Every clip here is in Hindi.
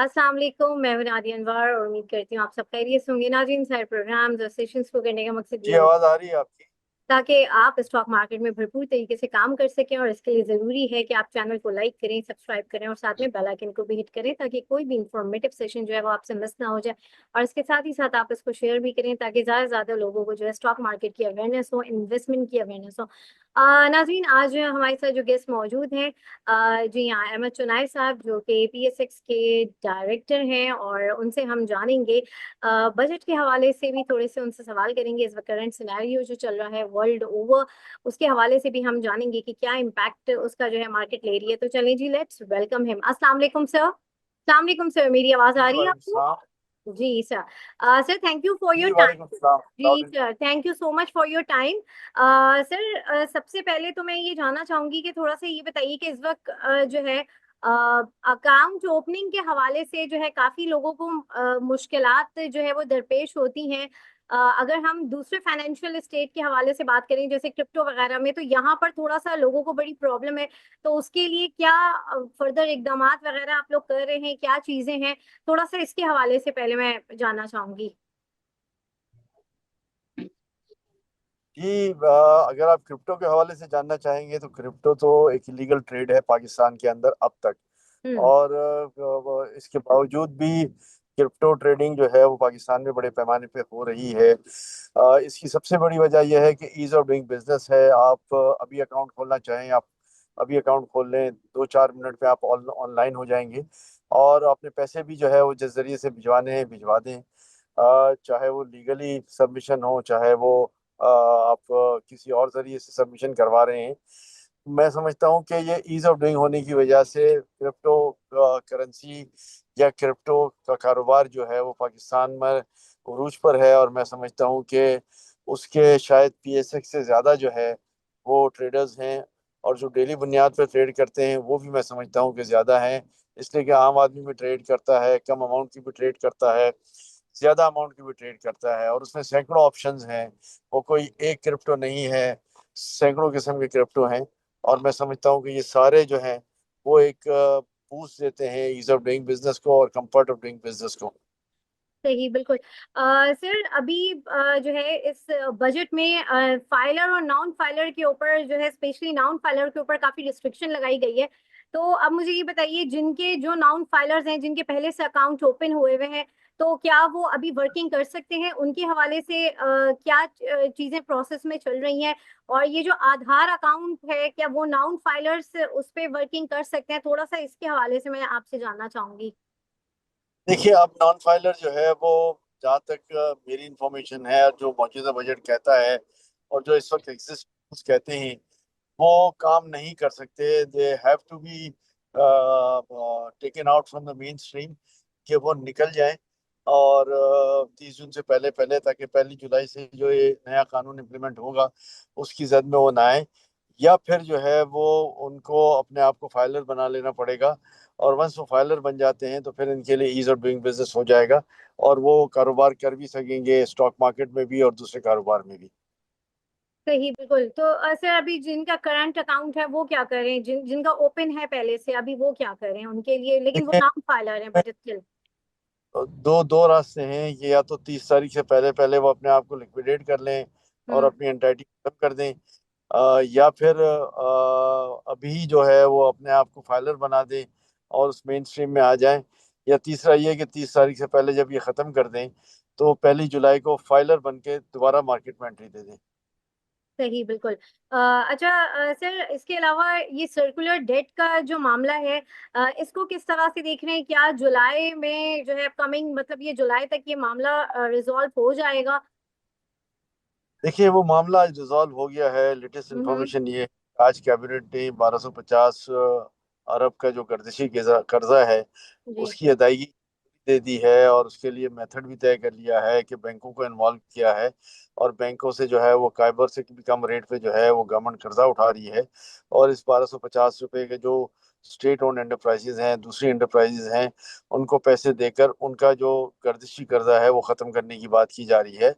अस्सलाम वालेकुम। मैं हूं नादिया अनवर और उम्मीद करती हूँ आप सब खैरियत से होंगे। नाज़रीन, सारे प्रोग्राम्स और सेशंस को करने का मकसद जी, ये है आवाज आ रही है आपकी। ताकि आप स्टॉक मार्केट में भरपूर तरीके से काम कर सकें, और इसके लिए ज़रूरी है कि आप चैनल को लाइक करें, सब्सक्राइब करें और साथ में बेल आइकन को भी हिट करें ताकि कोई भी इंफॉर्मेटिव सेशन जो है वो आपसे मिस ना हो जाए। और इसके साथ ही साथ आप इसको शेयर भी करें ताकि ज़्यादा से ज़्यादा लोगों को जो है स्टॉक मार्केट की अवेयरनेस हो, इन्वेस्टमेंट की अवेयरनेस हो। नाज़रीन, आज हमारे साथ जो गेस्ट मौजूद हैं, जी हाँ, अहमद चुनार साहब, जो कि PSX के डायरेक्टर हैं, और उनसे हम जानेंगे बजट के हवाले से भी थोड़े से उनसे सवाल करेंगे। इस वक्त करंट सिनेरियो जो चल रहा है वर्ल्ड ओवर, उसके हवाले से भी हम जानेंगे कि क्या इम्पैक्ट उसका जो है मार्केट ले रही है। तो चलें जी, लेट्स वेलकम हिम। अस्सलाम वालेकुम सर। अस्सलाम वालेकुम सर, मेरी आवाज आ जी, रही है वालेकुम आपको? सलाम। जी sir. Sir, thank you for your जी, टाइम। वालेकुम सलाम। जी sir, thank you so much for your time. Sir, सबसे पहले तो मैं ये जानना चाहूंगी कि थोड़ा सा ये बताइए कि इस वक्त जो है अकाउंट ओपनिंग के हवाले से जो है काफी लोगों को मुश्किलात जो है वो दरपेश होती हैं। अगर हम दूसरे फाइनेंशियल स्टेट के हवाले से बात करें जैसे क्रिप्टो वगैरह में, तो यहाँ पर थोड़ा सा लोगों को बड़ी प्रॉब्लम है। तो उसके लिए क्या फर्दर इकदामात वगैरह आप लोग कर रहे हैं, क्या चीजें हैं? थोड़ा सा इसके हवाले से पहले मैं जानना चाहूंगी। जी, अगर आप क्रिप्टो के हवाले से जानना चाहेंगे तो क्रिप्टो तो एक इलीगल ट्रेड है पाकिस्तान के अंदर अब तक। हम्म। और इसके बावजूद भी क्रिप्टो ट्रेडिंग जो है वो पाकिस्तान में बड़े पैमाने पे हो रही है। इसकी सबसे बड़ी वजह यह है कि ईज ऑफ डूइंग बिजनेस है। आप अभी अकाउंट खोलना चाहें, आप अभी अकाउंट खोल लें, 2-4 मिनट में आप ऑनलाइन हो जाएंगे। और अपने पैसे भी जो है वो जिस जरिए से भिजवाने हैं भिजवा दें। चाहे वो लीगली सबमिशन हो, चाहे वो आप किसी और जरिए से सबमिशन करवा रहे हैं। मैं समझता हूँ कि ये ईज ऑफ डूइंग होने की वजह से क्रिप्टो करेंसी या क्रिप्टो का कारोबार जो है वो पाकिस्तान में उरूज पर है। और मैं समझता हूँ कि उसके शायद PSX से ज़्यादा जो है वो ट्रेडर्स हैं। और जो डेली बुनियाद पर ट्रेड करते हैं वो भी मैं समझता हूँ कि ज़्यादा हैं। इसलिए कि आम आदमी भी ट्रेड करता है, कम अमाउंट की भी ट्रेड करता है, ज़्यादा अमाउंट की भी ट्रेड करता है। और उसमें सैकड़ों ऑप्शंस हैं। वो कोई एक क्रिप्टो नहीं है, सैकड़ों किस्म के क्रिप्टो हैं। और मैं समझता हूँ कि ये सारे जो हैं वो एक बूस्ट देते हैं ईज ऑफ डूइंग बिजनेस को और कंफर्ट ऑफ डूइंग बिजनेस को। सही, बिल्कुल। सर, अभी जो है इस बजट में फाइलर और नॉन फाइलर के ऊपर जो है, स्पेशली नॉन फाइलर के ऊपर काफी रिस्ट्रिक्शन लगाई गई है। तो अब मुझे ये बताइए, जिनके जो नॉन फाइलर्स हैं, जिनके पहले से अकाउंट ओपन हुए हुए हैं, तो क्या वो अभी वर्किंग कर सकते हैं? उनके हवाले से क्या चीजें प्रोसेस में चल रही हैं? और ये जो आधार अकाउंट है, क्या वो नॉन फाइलर्स उस पे वर्किंग कर सकते हैं? थोड़ा सा इसके हवाले से मैं आपसे जानना चाहूंगी। देखिए, अब नॉन फाइलर जो है वो, जहाँ तक मेरी इंफॉर्मेशन है और जो मौजूदा बजट कहता है और जो इस वक्त एग्जिस्ट कहते हैं, वो काम नहीं कर सकते। They have to be taken out from the mainstream, कि वो निकल जाए। और 30 जून से पहले पहले, ताकि 1 जुलाई से जो ये नया कानून इम्प्लीमेंट होगा उसकी जद में वो ना आए। या फिर जो है वो उनको अपने आप को फाइलर बना लेना पड़ेगा। और वंस वो फाइलर बन जाते हैं तो फिर इनके लिए ईज ऑफ डूइंग बिजनेस हो जाएगा। और वो कारोबार कर भी सकेंगे स्टॉक मार्केट में भी और दूसरे कारोबार में भी। सही, बिल्कुल। तो सर, अभी जिनका करंट अकाउंट है वो क्या करें? जिनका ओपन है पहले से, अभी वो क्या करें उनके लिए? लेकिन वो देखिए, नॉन फाइलर हैं बट स्टिल। दो दो रास्ते हैं कि या तो 30 तारीख से पहले पहले वो अपने आप को लिक्विडेट कर लें और हम्म। अपनी एंटाइटी खत्म कर दें। या फिर अभी जो है वो अपने आप को फाइलर बना दें और उस मेन स्ट्रीम में आ जाएं। या तीसरा ये कि 30 तारीख से पहले जब ये ख़त्म कर दें तो 1 जुलाई को फाइलर बन के दोबारा मार्केट में एंट्री दे दें। सही, बिल्कुल। अच्छा, सर, इसके अलावा ये सर्कुलर डेट का जो मामला है, इसको किस तरह से देख रहे हैं? क्या जुलाई में जो है अपकमिंग, मतलब ये जुलाई तक ये मामला रिजॉल्व हो जाएगा? देखिए, वो मामला आज रिजॉल्व हो गया है। लेटेस्ट हम्म। इंफॉर्मेशन ये, आज कैबिनेट ने 1250 अरब का जो गर्दिशी कर्जा कर्जा है जी। उसकी अदायगी दे दी है। और उसके लिए मेथड भी तय कर लिया है कि बैंकों को इन्वॉल्व किया है। और बैंकों से जो है वो काइबर से भी कम रेट पे जो है वो गवर्नमेंट कर्जा उठा रही है। और इस 1250 रुपये के जो स्टेट ओन्ड एंटरप्राइजेज हैं, दूसरी एंटरप्राइजेज हैं, उनको पैसे देकर उनका जो गर्दिशी कर्जा है वो ख़त्म करने की बात की जा रही है।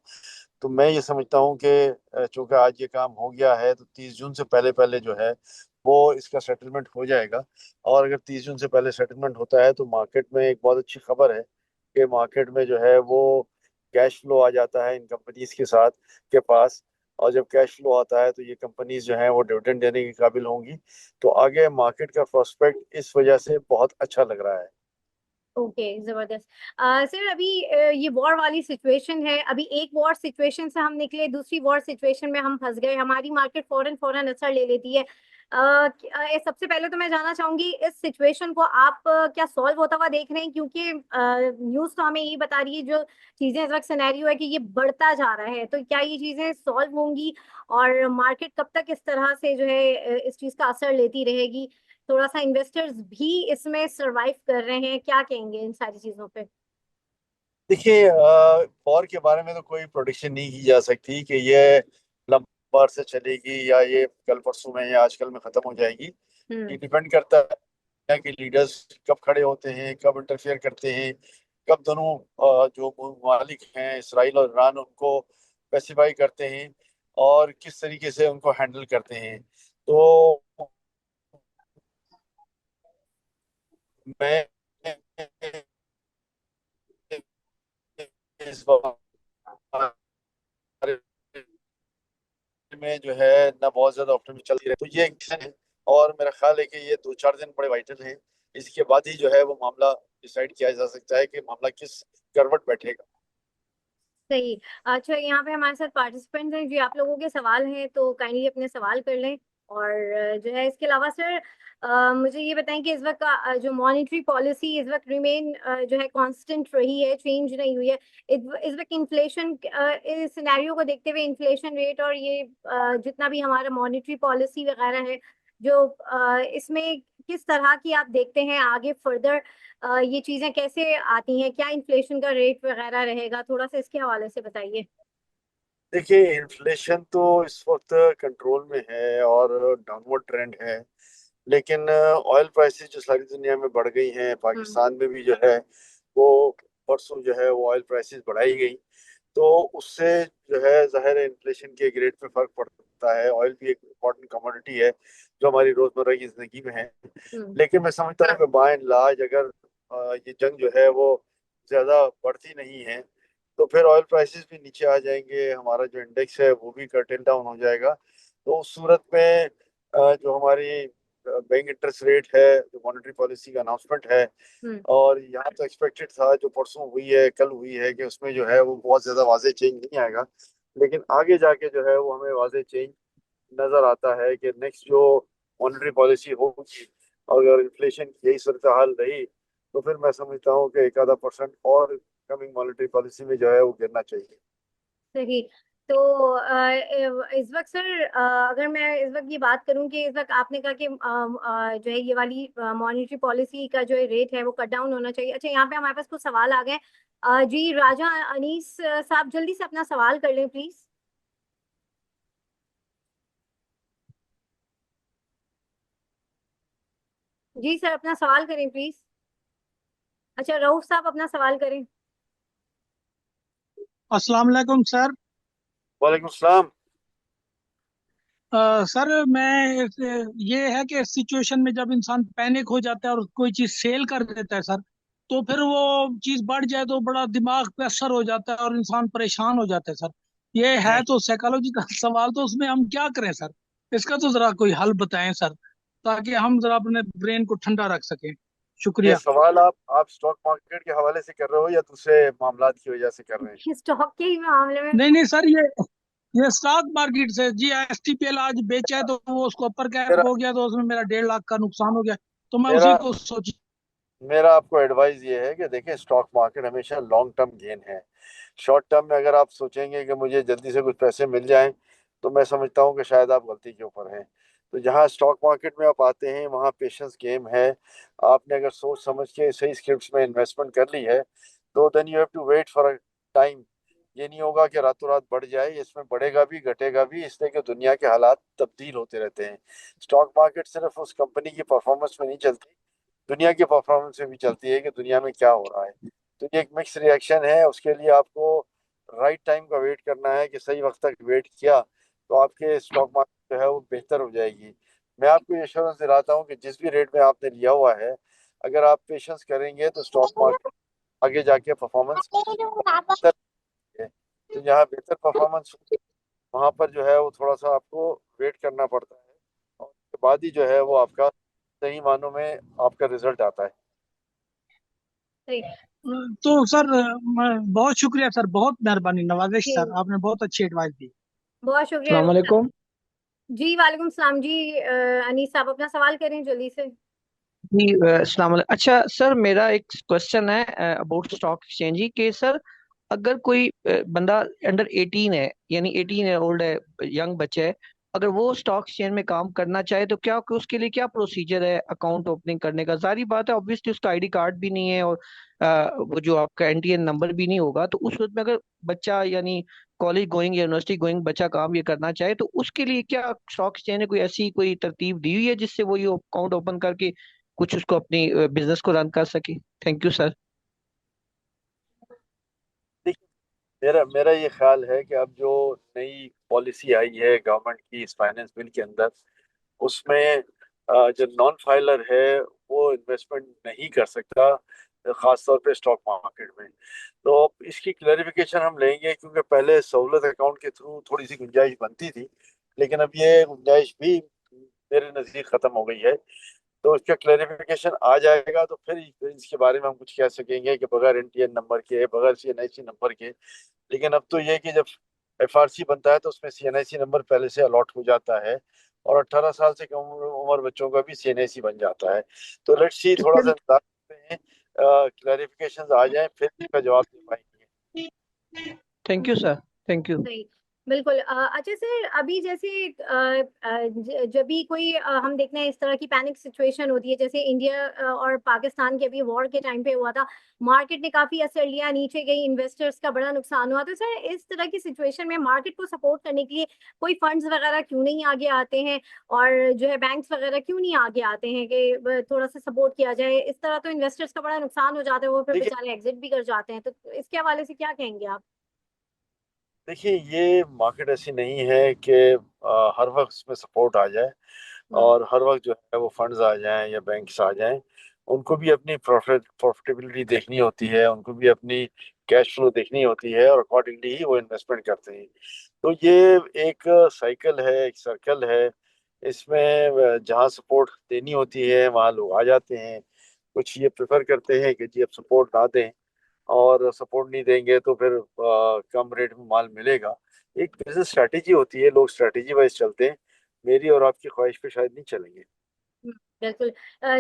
तो मैं ये समझता हूँ कि चूंकि आज ये काम हो गया है तो 30 जून से पहले पहले जो है वो इसका सेटलमेंट हो जाएगा। और अगर 30 जून से पहले सेटलमेंट होता है तो मार्केट में एक बहुत अच्छी खबर है कि मार्केट में जो है वो कैश फ्लो आ जाता है इन कंपनीज के साथ के पास। और जब कैश फ्लो आता है तो ये कंपनीज जो हैं वो डिविडेंड देने के काबिल होंगी। तो आगे मार्केट का प्रोस्पेक्ट इस वजह से बहुत अच्छा लग रहा है। ओके, जबरदस्त। सर अभी ये वॉर वाली सिचुएशन है, अभी एक वॉर सिचुएशन से हम निकले, दूसरी वॉर सिचुएशन में हम फंस गए, हमारी मार्केट फौरन फौरन असर ले लेती है। सबसे पहले तो मैं जानना चाहूंगी इस सिचुएशन को आप क्या सॉल्व होता हुआ देख रहे हैं, क्योंकि न्यूज़ तो हमें यही बता रही है, जो चीजें इस वक्त सिनेरियो है कि ये बढ़ता जा रहा है, तो क्या ये चीजें सॉल्व होंगी और मार्केट कब तक इस तरह से जो है इस चीज का असर लेती रहेगी? थोड़ा सा इन्वेस्टर्स भी इसमें सरवाइव कर रहे हैं, क्या कहेंगे इन सारी चीजों पे? देखिए, वॉर के बारे में तो कोई प्रोडिक्शन नहीं की जा सकती कि ये लंबा अरसे चलेगी या ये कल परसों में या आजकल में खत्म हो जाएगी। ये हम्म। डिपेंड करता है कि लीडर्स कब खड़े होते हैं, कब इंटरफेयर करते हैं, कब दोनों जो मालिक हैं इसराइल और ईरान उनको स्पेसिफाई करते हैं और किस तरीके से उनको हैंडल करते हैं। तो मैं इस बारे में जो है ना बहुत ज्यादा ऑप्टिमिज्म चलती रहे तो ये एक है। और मेरा ख्याल है कि ये 2-4 दिन बड़े वाइटल हैं। इसके बाद ही जो है वो मामला डिसाइड किया जा सकता है कि मामला किस करवट बैठेगा। सही। अच्छा, यहाँ पे हमारे साथ पार्टिसिपेंट हैं जी, आप लोगों के सवाल हैं तो काइंडली अपने सवाल कर लें। और जो है इसके अलावा सर मुझे ये बताएं कि इस वक्त का जो मॉनेटरी पॉलिसी इस वक्त रिमेन जो है कांस्टेंट रही है, चेंज नहीं हुई है। इस वक्त इन्फ्लेशन, इस सिनेरियो को देखते हुए इन्फ्लेशन रेट और ये जितना भी हमारा मॉनेटरी पॉलिसी वगैरह है, जो इसमें किस तरह की आप देखते हैं आगे फर्दर ये चीजें कैसे आती हैं, क्या इन्फ्लेशन का रेट वगैरह रहेगा, थोड़ा सा इसके हवाले से बताइए। देखिए, इन्फ्लेशन तो इस वक्त कंट्रोल में है और डाउनवर्ड ट्रेंड है। लेकिन ऑयल प्राइसेस जो सारी दुनिया में बढ़ गई हैं, हम्म। पाकिस्तान में भी जो है वो परसों जो है वो ऑयल प्राइसेस बढ़ाई गई। तो उससे जो है जाहिर है इन्फ्लेशन के ग्रेड पे फर्क पड़ता है। ऑयल भी एक इम्पॉर्टेंट कमोडिटी है जो हमारी रोजमर्रा की जिंदगी में है। हम्म। लेकिन मैं समझता हूँ कि बाय एंड लार्ज अगर ये जंग जो है वो ज्यादा बढ़ती नहीं है तो फिर ऑयल प्राइसेस भी नीचे आ जाएंगे, हमारा जो इंडेक्स है वो भी कर्टेल डाउन हो जाएगा। तो उस सूरत में जो हमारी बैंक इंटरेस्ट रेट है, जो मॉनेटरी पॉलिसी का अनाउंसमेंट है, हम्म। और यहाँ तो एक्सपेक्टेड था जो परसों हुई है कल हुई है कि उसमें जो है वो बहुत ज्यादा वाजे चेंज नहीं आएगा। लेकिन आगे जाके जो है वो हमें वाजे चेंज नजर आता है कि नेक्स्ट जो मॉनेटरी पॉलिसी होगी, अगर इन्फ्लेशन की यही सूरत हाल रही तो फिर मैं समझता हूँ कि 1-आधा% और कमिंग मॉनेटरी पॉलिसी में जो है वो गिरना चाहिए। सही। तो इस वक्त सर अगर मैं इस वक्त ये बात करूं कि इस वक्त आपने कहा कि जो है ये वाली मॉनेटरी पॉलिसी का जो रेट है वो कट डाउन होना चाहिए। अच्छा, यहाँ पे हमारे पास कुछ सवाल आ गए। जी राजा अनीस साहब, जल्दी से अपना सवाल कर लें प्लीज। जी सर, अपना सवाल करें प्लीज। अच्छा, रऊफ साहब अपना सवाल करें। अस्सलाम वालेकुम सर। वालेकुम सलाम। सर ये है कि सिचुएशन में जब इंसान पैनिक हो जाता है और कोई चीज सेल कर देता है सर, तो फिर वो चीज बढ़ जाए तो बड़ा दिमाग पे असर हो जाता है और इंसान परेशान हो जाता है सर। ये जी, है तो साइकोलॉजी का सवाल, तो उसमें हम क्या करें सर? इसका तो जरा कोई हल बताएं सर, ताकि हम जरा अपने ब्रेन को ठंडा रख सकें। ये शुक्रिया। सवाल आप स्टॉक मार्केट के हवाले से कर रहे हो या दूसरे मामलात की वजह से कर रहे हैं? स्टॉक के ही मामले में। नहीं नहीं सर, ये स्टॉक मार्केट से जी, STPL आज बेचा है तो वो उसको अपर कैप मेरा हो गया, तो उसमें मेरा 1.5 लाख का नुकसान हो गया। तो मैं मेरा उसी को सोच। मेरा आपको एडवाइस ये है कि देखिए, स्टॉक मार्केट हमेशा लॉन्ग टर्म गेन है। शॉर्ट टर्म में अगर आप सोचेंगे कि मुझे जल्दी से कुछ पैसे मिल जाएं तो मैं समझता हूं कि शायद आप गलती के ऊपर हैं। तो जहां स्टॉक मार्केट में आप आते हैं वहां पेशेंस गेम है। आपने अगर सोच समझ के सही स्क्रिप्ट्स में इन्वेस्टमेंट कर ली है तो then you have to wait for a time. ये नहीं होगा कि रातों रात बढ़ जाए, इसमें बढ़ेगा भी घटेगा भी, इसलिए कि दुनिया के हालात तब्दील होते रहते हैं। स्टॉक मार्केट सिर्फ उस कंपनी की परफॉर्मेंस में नहीं चलती, दुनिया की परफॉर्मेंस में भी चलती है कि दुनिया में क्या हो रहा है। तो ये एक मिक्स रिएक्शन है, उसके लिए आपको राइट टाइम का वेट करना है कि सही वक्त तक वेट किया तो आपके स्टॉक मार्केट जो है वो बेहतर हो जाएगी। मैं आपको एश्योरेंस दिलाता हूँ कि जिस भी रेट में आपने लिया हुआ है, अगर आप पेशेंस करेंगे तो स्टॉक मार्केट आगे जाके परफॉर्मेंस बेहतर है। तो जहाँ बेहतर परफॉर्मेंस वहां पर जो है वो थोड़ा सा आपको वेट करना पड़ता है, और उसके बाद ही जो है वो आपका सही मानों में आपका रिजल्ट आता है। सही। तो सर बहुत शुक्रिया सर, बहुत मेहरबानी, नवाजिश जी, सर, आपने बहुत अच्छी एडवाइस दी। बहुत शुक्रिया अस्सलाम अनीस साहब। वालेकुम। जी वालेकुम सलाम जी। अनीस साहब अपना सवाल करें जल्दी से। जी अस्सलाम वालेकुम। अच्छा सर, मेरा एक क्वेश्चन है अबाउट स्टॉक एक्सचेंज ही कि सर, अगर कोई बंदा अंडर 18 है, यानी 18 ईयर ओल्ड है, यंग बच्चा है, अगर वो स्टॉक एक्सचेंज में काम करना चाहे तो क्या उसके लिए क्या प्रोसीजर है अकाउंट ओपनिंग करने का? जारी बात है, ऑब्वियसली उसका आईडी कार्ड भी नहीं है और वो जो आपका एनटीएन नंबर भी नहीं होगा, तो उस वक्त में अगर बच्चा यानी कॉलेज गोइंग या यूनिवर्सिटी गोइंग बच्चा काम ये करना चाहे तो उसके लिए क्या स्टॉक एक्सचेंज ने कोई ऐसी कोई तरतीब दी हुई है जिससे वो ये अकाउंट ओपन करके कुछ उसको अपनी बिजनेस को रन कर सके? Thank you sir. देखिए, मेरा मेरा ये ख्याल है कि अब जो नई पॉलिसी आई है गवर्नमेंट की इस फाइनेंस बिल के अंदर, उसमें जो नॉन फाइलर है वो इन्वेस्टमेंट नहीं कर सकता, खास तौर पे स्टॉक मार्केट में। तो अब इसकी क्लैरिफिकेशन हम लेंगे, क्योंकि पहले सहूलत अकाउंट के थ्रू थोड़ी सी गुंजाइश बनती थी, लेकिन अब ये गुंजाइश भी मेरे नज़दीक खत्म हो गई है। तो इसका क्लैरिफिकेशन आ जाएगा तो फिर इसके बारे में हम कुछ कह सकेंगे कि बगैर एनटीएन नंबर के, बगैर सीएनआईसी नंबर के। लेकिन अब तो ये कि जब एफआरसी बनता है तो उसमें सीएनआईसी नंबर पहले से अलॉट हो जाता है, और 18 साल से कम उम्र बच्चों का भी सीएनआईसी बन जाता है। तो लेट्स सी, थोड़ा सा इंतजार करते हैं, क्लैरिफिकेशन आ जाए फिर इसका जवाब दे पाएंगे। Thank you sir. Thank you. सही। बिल्कुल। अच्छा सर, अभी जैसे जब भी कोई हम देखते हैं इस तरह की पैनिक सिचुएशन होती है, जैसे इंडिया और पाकिस्तान के अभी वॉर के टाइम पे हुआ था, मार्केट ने काफी असर लिया, नीचे गई, इन्वेस्टर्स का बड़ा नुकसान हुआ। तो सर इस तरह की सिचुएशन में मार्केट को सपोर्ट करने के लिए कोई फंड्स वगैरह क्यों नहीं आगे आते हैं, और जो है बैंक्स वगैरह क्यों नहीं आगे आते हैं कि थोड़ा सा सपोर्ट किया जाए? इस तरह तो इन्वेस्टर्स का बड़ा नुकसान हो जाता है, वो फिर देखिए बेचारे एग्जिट भी कर जाते हैं। तो इसके हवाले से क्या कहेंगे आप? देखिए ये मार्केट ऐसी नहीं है कि हर वक्त उसमें सपोर्ट आ जाए हम्म। और हर वक्त जो है वो फंड्स आ जाएं या बैंक्स आ जाएं। उनको भी अपनी प्रॉफिटेबिलिटी देखनी होती है, उनको भी अपनी कैश फ्लो देखनी होती है, और अकॉर्डिंगली ही वो इन्वेस्टमेंट करते हैं। तो ये एक साइकिल है, एक सर्कल है। इसमें जहाँ सपोर्ट देनी होती है वहाँ लोग आ जाते हैं। कुछ ये प्रेफर करते हैं कि जी अब सपोर्ट ना दें, और सपोर्ट नहीं देंगे तो फिर कम रेट में माल मिलेगा। एक बिजनेस स्ट्रैटेजी होती है, लोग स्ट्रैटेजी वाइज चलते हैं। मेरी और आपकी ख्वाहिश पे शायद नहीं चलेंगे। बिल्कुल।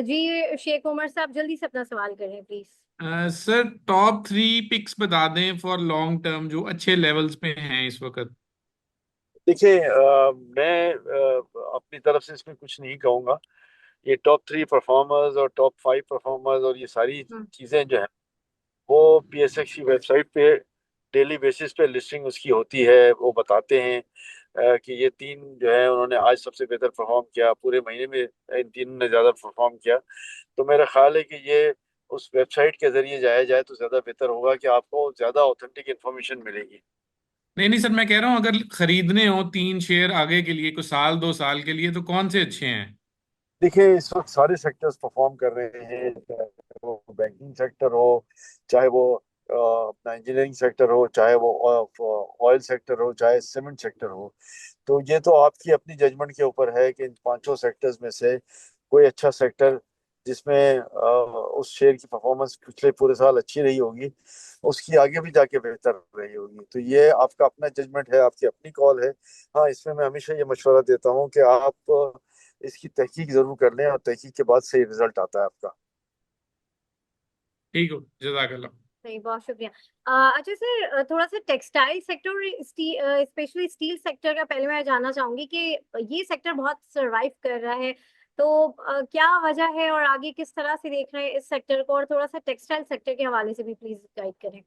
जी शेख उमर साहब, जल्दी से अपना सवाल करें प्लीज। सर, टॉप 3 पिक्स बता दें फॉर लॉन्ग टर्म जो अच्छे लेवल्स पे हैं इस वक्त। देखिए, मैं अपनी तरफ से इसमें कुछ नहीं कहूँगा। ये टॉप 3 परफॉर्मर्स और टॉप 5 परफॉर्मर्स और ये सारी हम्म। चीज़ें जो हैं वो पीएसएक्स की वेबसाइट पे डेली बेसिस पे लिस्टिंग उसकी होती है। वो बताते हैं कि ये तीन जो है उन्होंने आज सबसे बेहतर परफॉर्म किया, पूरे महीने में इन तीनों ने ज़्यादा परफॉर्म किया। तो मेरा ख्याल है कि ये उस वेबसाइट के जरिए जाया जाए तो ज़्यादा बेहतर होगा, कि आपको ज़्यादा ऑथेंटिक इन्फॉर्मेशन मिलेगी। नहीं नहीं सर, मैं कह रहा हूँ अगर खरीदने हो 3 शेयर आगे के लिए, कुछ साल 2 साल के लिए, तो कौन से अच्छे हैं? देखिए, इस वक्त सारे सेक्टर्स परफॉर्म कर रहे हैं, चाहे वो बैंकिंग सेक्टर हो, चाहे वो अपना इंजीनियरिंग सेक्टर हो, चाहे वो ऑयल सेक्टर हो, चाहे सीमेंट सेक्टर हो। तो ये तो आपकी अपनी जजमेंट के ऊपर है कि इन पांचों सेक्टर्स में से कोई अच्छा सेक्टर जिसमें उस शेयर की परफॉर्मेंस पिछले पूरे साल अच्छी रही होगी, उसकी आगे भी जाके बेहतर रही होगी। तो ये आपका अपना जजमेंट है, आपकी अपनी कॉल है। हाँ, इसमें मैं हमेशा ये मशवरा देता हूँ कि आप इसकी तहकीक जरूर कर लें, और तहकीक के बाद सही रिजल्ट आता है आपका। ठीक हो, जज़ाकल्लाह। सही, बहुत शुक्रिया। अच्छा सर, थोड़ा सा टेक्सटाइल सेक्टर और स्पेशली स्टील सेक्टर का पहले मैं जानना चाहूंगी कि ये सेक्टर बहुत सरवाइव कर रहा है, तो क्या वजह है और आगे किस तरह से देख रहे हैं इस सेक्टर को? और थोड़ा सा टेक्सटाइल सेक्टर के हवाले से भी प्लीज गाइड करें।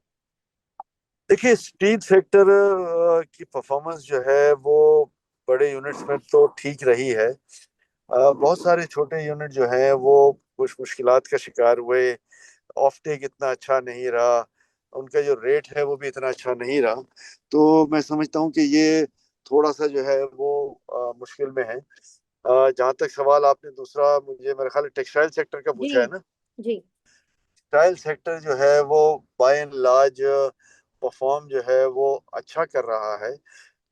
देखिए, स्टील सेक्टर की परफॉर्मेंस जो है वो बड़े यूनिट्स में तो ठीक रही है। बहुत सारे छोटे यूनिट जो हैं वो कुछ मुश्किलात का शिकार हुए। ऑफ टेक इतना अच्छा नहीं रहा, उनका जो रेट है वो भी इतना अच्छा नहीं रहा। तो मैं समझता हूँ कि ये थोड़ा सा जो है वो मुश्किल में है। जहाँ तक सवाल आपने दूसरा मुझे मेरे ख्याल टेक्सटाइल सेक्टर का जी पूछा है ना। जी। टेक्सटाइल सेक्टर जो है वो बाय एंड लार्ज परफॉर्म जो है वो अच्छा कर रहा है,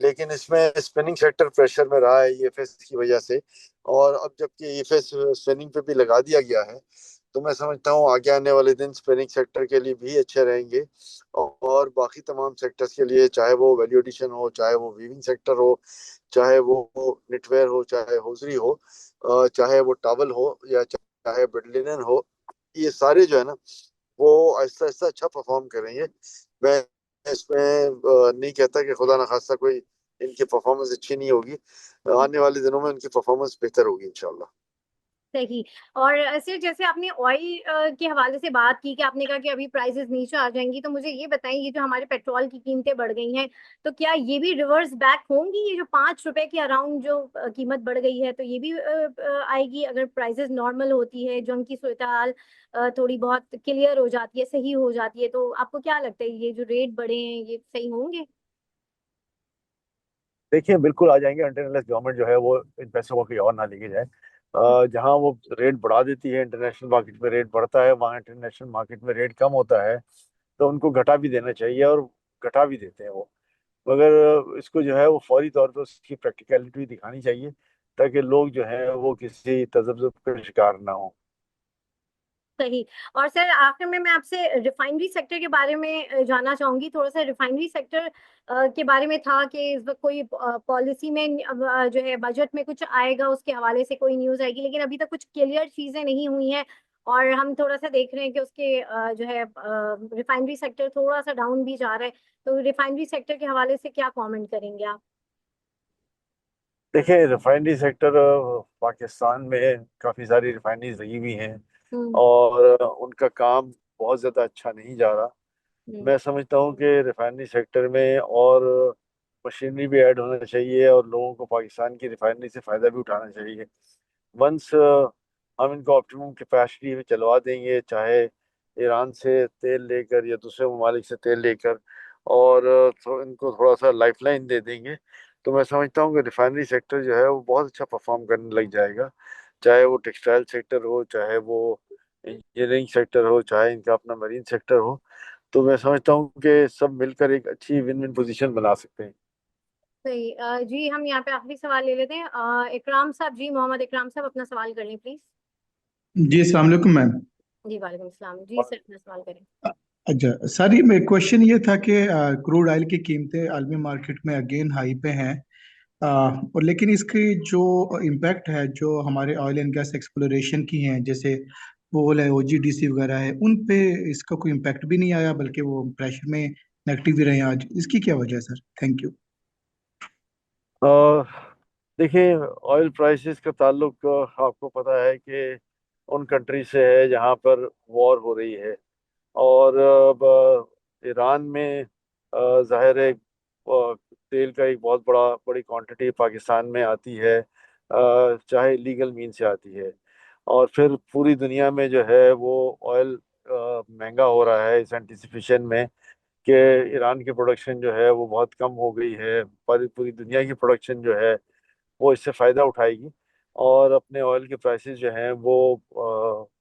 लेकिन इसमें स्पिनिंग सेक्टर प्रेशर में रहा है ईएफएस की वजह से। और अब जबकि ईएफएस स्पिनिंग पे भी लगा दिया गया है, तो मैं समझता हूँ आगे आने वाले दिन स्पिनिंग सेक्टर के लिए भी अच्छे रहेंगे। और बाकी तमाम सेक्टर्स के लिए, चाहे वो वैल्यू एडिशन हो, चाहे वो वीविंग सेक्टर हो, चाहे वो निटवेयर हो, चाहे होजरी हो, चाहे वो टॉवल हो, या चाहे बेडलिनन हो, ये सारे जो है ना वो आहिस्ता आहिस्ता अच्छा परफॉर्म करेंगे। मैं इसमें नहीं कहता कि खुदा ना खास्ता कोई इनकी परफॉर्मेंस अच्छी नहीं होगी। आने वाले दिनों में इनकी परफॉर्मेंस बेहतर होगी इंशाल्लाह। सही। और सिर्फ जैसे आपने ऑयल के हवाले से बात की कि आपने कहा कि अभी प्राइसेस नीचे आ जाएंगी, तो मुझे ये बताएं, ये जो हमारे पेट्रोल की कीमतें बढ़ गई हैं, तो क्या ये भी रिवर्स बैक होंगी? ये जो 5 रुपए के अराउंड जो कीमत बढ़ गई है, तो ये भी आएगी अगर प्राइसेस नॉर्मल होती है, जंग की सूरत हाल थोड़ी बहुत क्लियर हो जाती है, सही हो जाती है, तो आपको क्या लगता है ये जो रेट बढ़े हैं ये सही होंगे? देखिए बिल्कुल आ जाएंगे, अनटिल गवर्नमेंट जो है वो इन पैसों को कहीं और ना लेके जाए। जहां वो रेट बढ़ा देती है, इंटरनेशनल मार्केट में रेट बढ़ता है, वहां इंटरनेशनल मार्केट में रेट कम होता है, तो उनको घटा भी देना चाहिए, और घटा भी देते हैं वो। मगर इसको जो है वो फौरी तौर पर उसकी प्रैक्टिकलिटी दिखानी चाहिए, ताकि लोग जो है वो किसी तजब्जुब का शिकार ना हो। सही। और सर आखिर में मैं आपसे रिफाइनरी सेक्टर के बारे में जानना चाहूंगी थोड़ा सा। रिफाइनरी सेक्टर के बारे में था कि इस वक्त कोई पॉलिसी में जो है बजट में कुछ आएगा, उसके हवाले से कोई न्यूज़ आएगी, लेकिन अभी तक कुछ क्लियर चीज़ें नहीं हुई हैं। और हम थोड़ा सा देख रहे हैं कि उसके जो है रिफाइनरी सेक्टर थोड़ा सा डाउन भी जा रहा है। तो रिफाइनरी सेक्टर के हवाले से क्या कमेंट करेंगे आप? देखिए रिफाइनरी सेक्टर, पाकिस्तान में काफ़ी सारी रिफाइनरीज लगी हुई हैं, हम्म। और उनका काम बहुत ज़्यादा अच्छा नहीं जा रहा। हम्म। मैं समझता हूँ कि रिफाइनरी सेक्टर में और मशीनरी भी ऐड होना चाहिए, और लोगों को पाकिस्तान की रिफाइनरी से फ़ायदा भी उठाना चाहिए। वंस हम इनको ऑप्टिमम कैपेसिटी में चलवा देंगे, चाहे ईरान से तेल लेकर या दूसरे ममालिक से तेल लेकर, और इनको थोड़ा सा लाइफलाइन दे देंगे, तो मैं समझता हूँ कि रिफाइनरी सेक्टर जो है वो बहुत अच्छा परफॉर्म करने लग जाएगा। चाहे वो टेक्सटाइल सेक्टर हो, चाहे वो इंजीनियरिंग सेक्टर हो, चाहे इनका अपना मरीन सेक्टर हो, तो मैं समझता हूँ कि सब मिलकर एक अच्छी विन विन पोजीशन बना सकते हैं। सही। जी हम यहाँ पे आखिरी सवाल ले लेते हैं। इकराम साहब, जी मोहम्मद इकराम साहब अपना सवाल कर लें प्लीज। जी अस्सलाम वालेकुम मैम। जी वालेकुम सलाम। जी सर अपना सवाल करें। अच्छा सर, ये मेरा क्वेश्चन ये था कि क्रूड ऑयल की कीमतें आलमी मार्केट में अगेन हाई पे हैं। और लेकिन इसकी जो इम्पैक्ट है, जो हमारे ऑयल एंड गैस एक्सप्लोरेशन की हैं, जैसे पोल है, ओजीडीसी वगैरह है, उन पे इसका कोई इम्पैक्ट भी नहीं आया, बल्कि वो प्रेशर में नेगेटिव भी रहे हैं आज। इसकी क्या वजह है सर? Thank you. अ, देखिए ऑयल प्राइसेस का ताल्लुक आपको पता है कि उन कंट्री से है जहाँ पर वॉर हो रही है। और अब ईरान में जाहिर है तेल का एक बहुत बड़ी क्वांटिटी पाकिस्तान में आती है, चाहे लीगल मीन से आती है। और फिर पूरी दुनिया में जो है वो ऑयल महंगा हो रहा है, इस एंटिसिपेशन में कि ईरान की प्रोडक्शन जो है वो बहुत कम हो गई है, पर पूरी दुनिया की प्रोडक्शन जो है वो इससे फ़ायदा उठाएगी, और अपने ऑयल के प्राइसेस जो हैं वो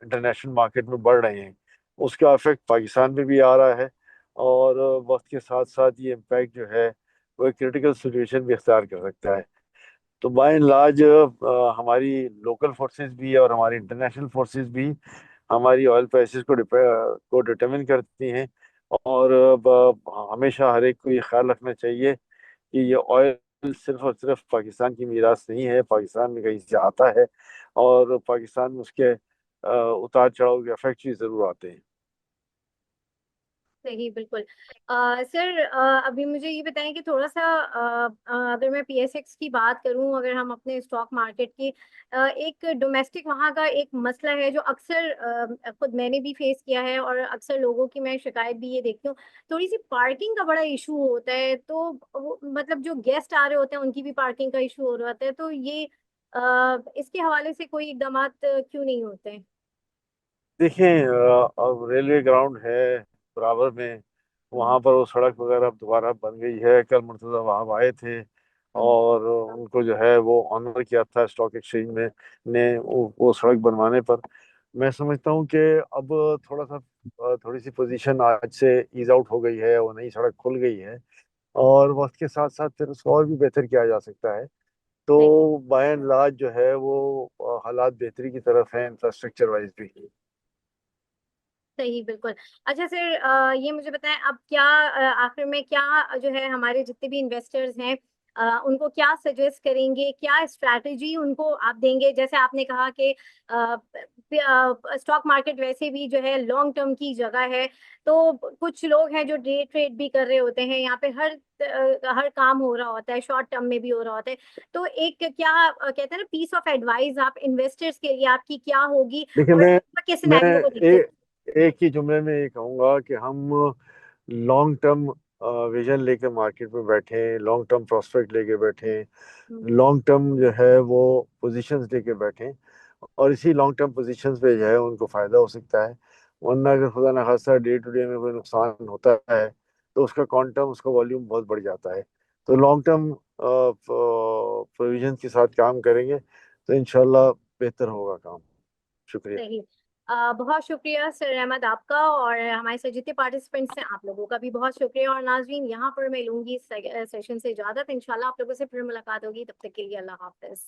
इंटरनेशनल मार्केट में बढ़ रहे हैं। उसका इफेक्ट पाकिस्तान पे भी आ रहा है, और वक्त के साथ साथ ये इम्पैक्ट जो है वो एक क्रिटिकल सिचुएशन भी अख्तियार कर सकता है। तो बाय एंड लार्ज हमारी लोकल फोर्सेस भी और हमारी इंटरनेशनल फोर्सेस भी हमारी ऑयल प्राइसेस को डिटरमिन करती हैं। और हमेशा हर एक को ये ख्याल रखना चाहिए कि ये ऑयल सिर्फ और सिर्फ पाकिस्तान की मीरास नहीं है, पाकिस्तान में कहीं से आता है, और पाकिस्तान में उसके उतार चढ़ाव के इफेक्ट भी जरूर आते हैं। सही बिल्कुल। सर अभी मुझे ये बताएं कि थोड़ा सा अगर मैं पीएसएक्स की बात करूं, अगर हम अपने स्टॉक मार्केट की एक डोमेस्टिक वहां का एक मसला है जो अक्सर खुद मैंने भी फेस किया है और अक्सर लोगों की मैं शिकायत भी ये देखती हूँ, थोड़ी सी पार्किंग का बड़ा इशू होता है। तो मतलब जो गेस्ट आ रहे होते हैं उनकी भी पार्किंग का इशू हो रहा होता है, तो ये इसके हवाले से कोई इकदाम क्यों नहीं होते हैं? देखिए अब रेलवे ग्राउंड है बराबर में, हम्म। वहाँ पर वो सड़क वगैरह अब दोबारा बन गई है। कल मुर्तज़ा वहाँ आए थे, और उनको जो है वो ऑनर किया था स्टॉक एक्सचेंज में ने वो सड़क बनवाने पर। मैं समझता हूँ कि अब थोड़ी सी पोजीशन आज से ईज आउट हो गई है, वो नई सड़क खुल गई है, और वक्त के साथ साथ फिर उसको और भी बेहतर किया जा सकता है। सही तो बाय एंड लार्ज जो है वो हालात बेहतरी की तरफ है इंफ्रास्ट्रक्चर वाइज भी। सही बिल्कुल। अच्छा सर, ये मुझे बताएं अब क्या आखिर में क्या जो है हमारे जितने भी इन्वेस्टर्स हैं उनको क्या सजेस्ट करेंगे, क्या स्ट्रैटेजी उनको आप देंगे? जैसे आपने कहा कि स्टॉक मार्केट वैसे भी जो है लॉन्ग टर्म की जगह है, तो कुछ लोग हैं जो डे ट्रेड भी कर रहे होते हैं, यहाँ पे हर काम हो रहा होता है, शॉर्ट टर्म में भी हो रहा होता है। तो एक क्या कहते हैं ना, पीस ऑफ एडवाइस आप इन्वेस्टर्स के लिए आपकी क्या होगी, देखिए, और किस सिनेरियो को देखते हैं? एक ही जुमले में ये कहूंगा कि हम लॉन्ग टर्म विजन लेके मार्केट में बैठे, लॉन्ग टर्म प्रोस्पेक्ट लेके बैठे, लॉन्ग टर्म जो है वो पोजीशंस लेके बैठे, और इसी लॉन्ग टर्म पोजीशंस पे जो है उनको फायदा हो सकता है। वरना अगर खुदा न खास्ता डे टू डे में कोई नुकसान होता है तो उसका क्वांटम, उसका वॉल्यूम बहुत बढ़ जाता है। तो लॉन्ग टर्म प्रोविजन के साथ काम करेंगे तो इंशाल्लाह बेहतर होगा काम। शुक्रिया। सही। बहुत शुक्रिया सर अहमद आपका, और हमारे साथ जितने पार्टिसिपेंट्स हैं आप लोगों का भी बहुत शुक्रिया। और नाजरीन, यहाँ पर मैं लूंगी इस सेशन से इजाजत। इंशाल्लाह आप लोगों से फिर मुलाकात होगी, तब तक के लिए अल्लाह हाफिज।